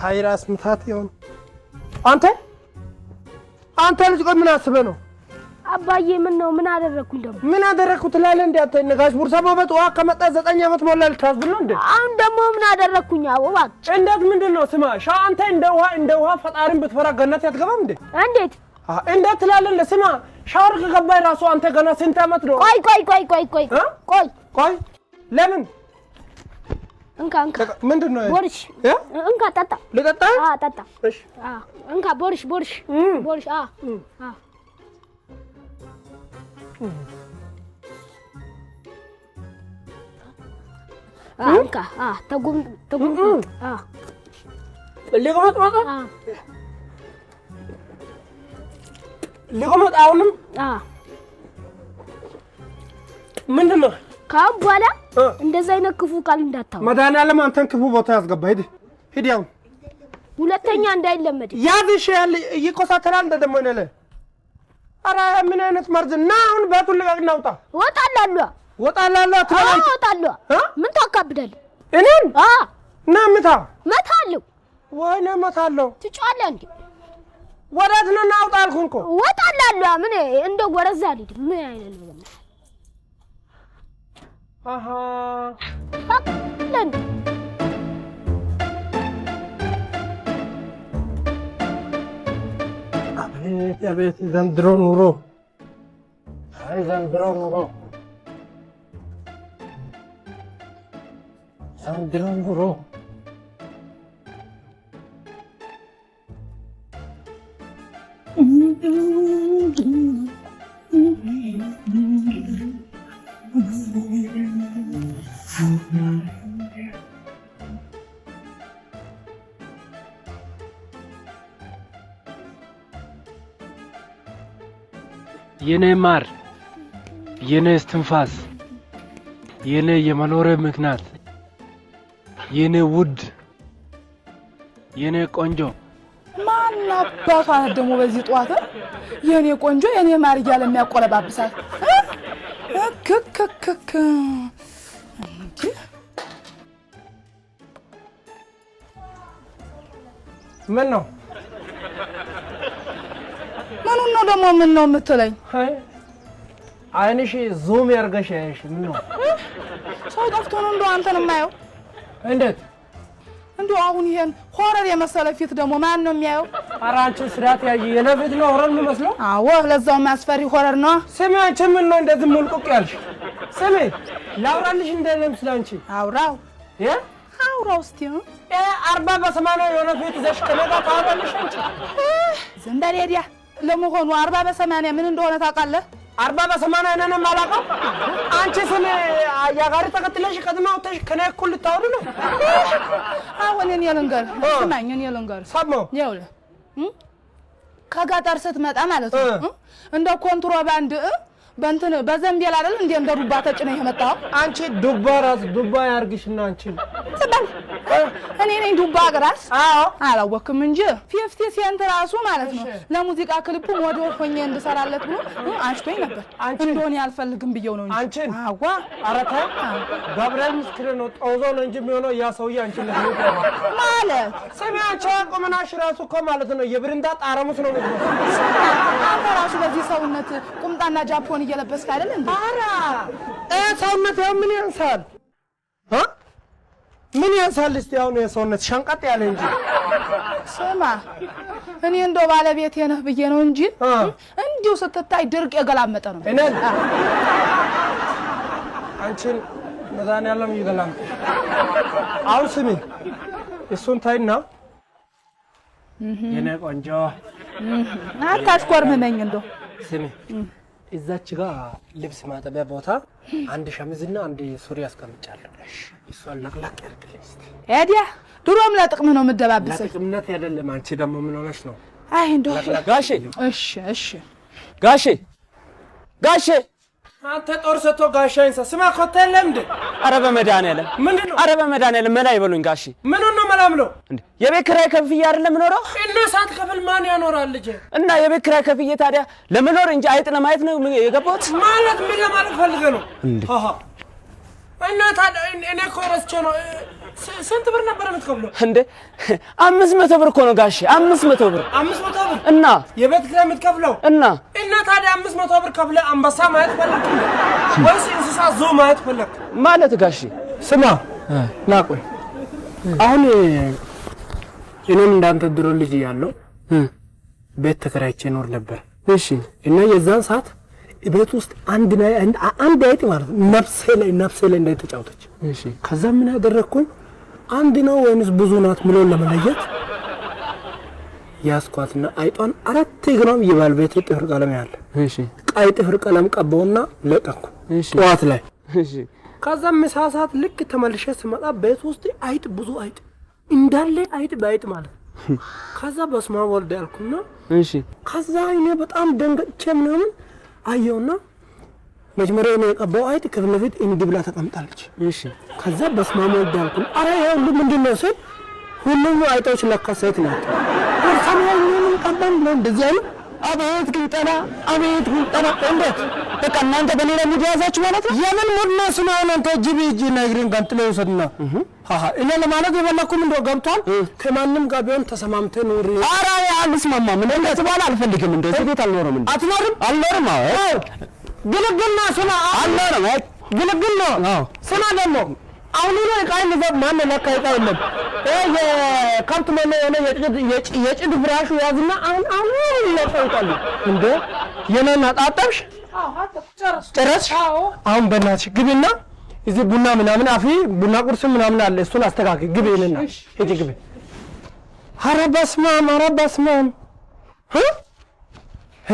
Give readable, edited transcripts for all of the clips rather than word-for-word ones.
ሃይራስ ምታት ይሆን አንተ ልጅ ቆይ ምን አስበህ ነው አባዬ ምን ነው ምን አደረኩኝ ደግሞ ምን አደረኩ ትላለህ እንዴ አንተ ነጋሽ ቡርሳ በበጥዋ ከመጣ 9 አመት ሞላ ልታስብል ነው እንዴ አሁን ደግሞ ምን አደረኩኝ አቦባ እንዴት ምንድነው ስማ አንተ እንደ ውሃ ፈጣሪን ብትፈራ ገነት ያትገባም እንዴ እንዴት ትላለህ ስማ ሻወር ከገባይ ራሱ አንተ ገና ስንት አመት ነው ቆይ ለምን እንካ ምንድነው ቦርሽ እንካ ጠጣ ልጠጣ ጠጣ እሺ እንካ ቦርሽ እንካ ተጉም ሊቆመጥ አሁንም ምንድነው ካባላ እንደዛ አይነት ክፉ ቃል እንዳታው መድኃኒዓለም አንተን ክፉ ቦታ ያስገባ ሂድ ያው ሁለተኛ እንዳይለመድ ያዝሽ ያለ ይቆሳተራል እንደደሞ ነለ አራ ምን አይነት መርዝና አሁን ቤቱን ልቀቅና ውጣ ወጣላሉ ወጣላሉ ምን ታካብዳል እኔን እና መታለሁ ወይኔ መታለሁ ትጫለህ እንዴ ወራት ነው ናውጣ አልኩን እኮ ወጣላሉ ምን እንደ ወረዛ አይደል ምን አይነት ነው ፈቅለን አቤት ዘንድሮ ኑሮ የኔ ማር የኔ እስትንፋስ የኔ የመኖሬ ምክንያት የኔ ውድ የኔ ቆንጆ ማናባቷ ደግሞ በዚህ ጧት የኔ ቆንጆ የኔ ማር እያለ የሚያቆለባብሳት ክክክክ ምን ነው ደግሞ ምን ነው የምትለኝ አይንሽ ዙም ያርገሽ አይሽ ምን ነው ሰው ጠፍቶ ነው እንደው አንተን የማየው እንዴት እንደው አሁን ይሄን ሆረር የመሰለ ፊት ደግሞ ማን ነው የሚያየው አራንቺ ስራት ያይ የለፊት ነው ሆረር የሚመስለው አዎ ለዛው ማስፈሪ ሆረር ነው ስሚ አንቺ ምን ነው እንደዚህ ሙልቁቅ ያልሽ ስሚ ላውራልሽ እንደለም ስላንቺ አውራው እስቲ 40 በ80 የሆነ ፊት ዘሽ ከነጋ ታወራልሽ አንቺ ዘንዳሪያ ለመሆኑ 40 በ80 ምን እንደሆነ ታውቃለህ 40 በ80 እኔን ማላቀው አንቺ ስለ ያጋሪ ተከትለሽ ከተማው ተሽ ከኔ እኩል ልታወሩ ነው አሁን እኔ ልንገር ስማኝ እኔ ልንገር ሰማው ይኸውልህ ከጋጠር ስትመጣ ማለት ነው እንደ ኮንትሮባንድ በእንትን በዘንቤል አይደል እንደ ዱባ ተጭነህ የመጣው አንቺ ዱባ ራስ ዱባ ያርግሽና አንቺ ሰባል እኔ ነኝ ዱባ ግራስ አላወቅም እንጂ 50 ሴንት ራሱ ማለት ነው ለሙዚቃ ክሊፑ ሞዴል ሆኜ እንድሰራለት ብሎ አንቺቶኝ ነበር እንደሆነ ያልፈልግም ብየው ነው እንጂ አንቺ አዋ አረታ ገብርኤል ምስክር ነው ጦዞ ነው እንጂ የሚሆነው ያ ሰውዬ አንቺ ማለት ሰሚ አንቺ ቆመናሽ ራሱ እኮ ማለት ነው የብርንዳ ጣረሙስ ነው አንተ ራሱ በዚህ ሰውነት ቁምጣና ጃፖን እየለበስክ አይደል እንዴ አራ ሰውነት ምን ያንሳል ምን ያንሳል እስቲ አሁን የሰውነት ሸንቀጥ ያለ እንጂ ስማ እኔ እንደው ባለቤቴ ነህ ብዬ ነው እንጂ እንዲው ስትታይ ድርቅ የገላመጠ ነው እኔን አንቺን መድኃኒዓለም ይገላምጥ አሁን ስሚ እሱን ታይና የኔ ቆንጆ አታሽኮርመኝ እንደው ስሚ እዛች ጋር ልብስ ማጠቢያ ቦታ አንድ ሸሚዝና አንድ ሱሪ አስቀምጫለሁ እሷን ለቅለቅ ያርግልኝ እስቲ ኤዲያ ድሮም ለጥቅም ነው የምደባብሰኝ ለጥቅምነት አይደለም አንቺ ደግሞ ምን ሆነሽ ነው አይ እንደው ጋሼ እሺ ጋሼ አንተ ጦር ሰጥቶ ጋሻይንሳ ስማ ኮተል ለምድ አረ በመድኃኒዓለም ምንድነው አረ በመድኃኒዓለም መላ ይበሉኝ ጋሼ ምን ነው መላምለው እንዴ የቤት ኪራይ ከፍዬ አይደለም ምኖረው እና ሳት ከፍል ማን ያኖራል ልጅ እና የቤት ኪራይ ከፍዬ ታዲያ ለመኖር እንጂ አይጥ ለማየት ነው የገባሁት ማለት ምን ለማለት ፈልገህ ነው አሃ እና ታዲያ እኔ ኮረስቼ ነው ስንት ብር ነበር የምትከፍለው እንዴ? 500 ብር እኮ ነው ጋሼ 500 ብር 500 ብር እና የቤት ኪራይ የምትከፍለው እና ታዲያ 500 ብር ከፍለህ አንበሳ ማየት ፈለክ ወይስ እንስሳ ዞ ማየት ፈለክ ማለት ጋሼ? ስማ ና ቆይ አሁን እኔም እንዳንተ ድሮ ልጅ ያለው ቤት ተከራይቼ ኖር ነበር። እሺ እና የዛን ሰዓት ቤት ውስጥ አንድ አይጥ ማለት ነፍሴ ላይ እንደተጫወተች። እሺ ከዛ ምን ያደረኩኝ አንድ ነው ወይንስ ብዙ ናት ምሎን ለመለየት ያስኳትና አይጧን 4 ግራም ይባል ቤት ጥፍር ቀለም ያለ እሺ ቀይ ጥፍር ቀለም ቀባውና ለቀኩ ጠዋት ላይ። እሺ ከዛ ምሳሳት ልክ ተመልሼ ስመጣ ቤት ውስጥ አይጥ ብዙ አይጥ እንዳለ አይጥ ባይጥ ማለት ከዛ በስማ ወልድ ያልኩና እሺ ከዛ እኔ በጣም ደንገጬ ምናምን አየውና መጀመሪያ ነው የቀባው አይጥ ከፍለፊት እንዲህ ብላ ተቀምጣለች። እሺ ከዛ በስማ ወልድ ያልኩ አረ ይሄ ሁሉ ምንድነው ሲል ሁሉም አይጦች ለካ ሴት ናቸው። ወርሰማው ምን ቀባን ነው እንደዚህ አይደል? አቤት ግንጠና አቤት ግንጠና እንዴት በቃ እናንተ በሌላ ሙድ ያዛችሁ ማለት ነው? የምን ሙድ ነው ስማው አንተ ጂቢ ነግሪን ገንጥሎ ይወሰድና እኔ ለማለት የፈለኩም እንደው ገብቷል። ከማንም ጋር ቢሆን ተሰማምተን ኑሪ። ኧረ አልስማማ ምን እንደዚህ ባል አልፈልግም። እንደዚህ ቤት አልኖርም። አትኖርም? አልኖርም። አዎ ግልግል ነው ስማ አልኖርም። ግልግል ነው ስማ ደግሞ አሁን ነው ቃል ለዘብ ማን ለካ አይጣለም የካምፕ ማን ነው የጭድ ፍራሹ ያዝና አሁን ይለቀውታል እንዴ የነና ጣጣብሽ? አዎ ጨረስሽ? አሁን በእናትሽ ግቢና እዚህ ቡና ምናምን አፊ ቡና ቁርስ ምናምን አለ እሱን አስተካክል። ግቢልና እጂ ግቢ። ኧረ በስመ አብ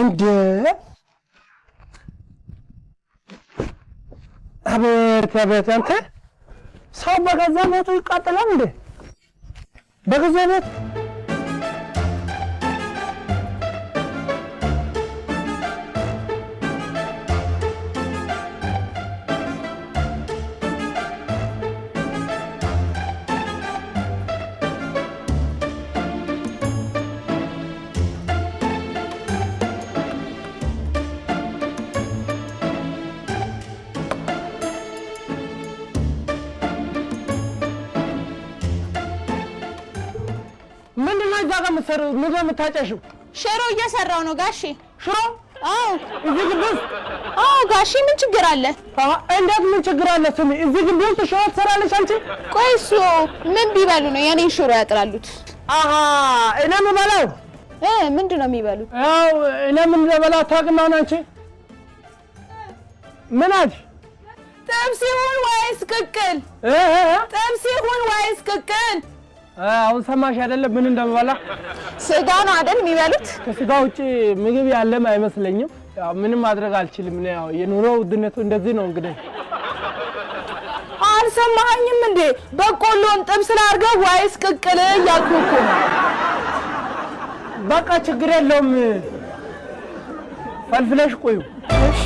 እንዴ አቤት አንተ ሰው በገዛ ቤቱ ይቃጠላል እንዴ? በገዛ ቤት ምን የምታጨሽው? ሽሮ እየሰራው ነው ጋሼ። ሽሮ? አዎ። እዚህ ግቢ ውስጥ? አዎ ጋሼ። ምን ችግር አለ? እንዴት ምን ችግር አለ? ስሚ እዚህ ግቢ ውስጥ ሽሮ ትሰራለሽ አንቺ? ቆይ እሱ ምን ቢበሉ ነው የኔን ሽሮ ያጥላሉት? አሃ እኔ የምበላው ምንድን ነው የሚበሉት? ያው እኔ ምን ልበላው ታውቅም አሁን አንቺ ምን አልሽ? ጥብስ ይሁን ወይስ ቅቅል? ጥብስ ይሁን ወይስ ቅቅል? አሁን ሰማሽ አይደለም ምን እንደምበላ? ስጋ ነው አይደል የሚበሉት? ከስጋ ውጪ ምግብ ያለም አይመስለኝም። ያው ምንም ማድረግ አልችልም። ያው የኑሮ ውድነቱ እንደዚህ ነው እንግዲህ። አልሰማኸኝም እንዴ? በቆሎን ጥብስ ላድርገው ወይስ ቅቅል እያልኩ እኮ ነው። በቃ ችግር የለውም ፈልፍለሽ ቆዩ። እሺ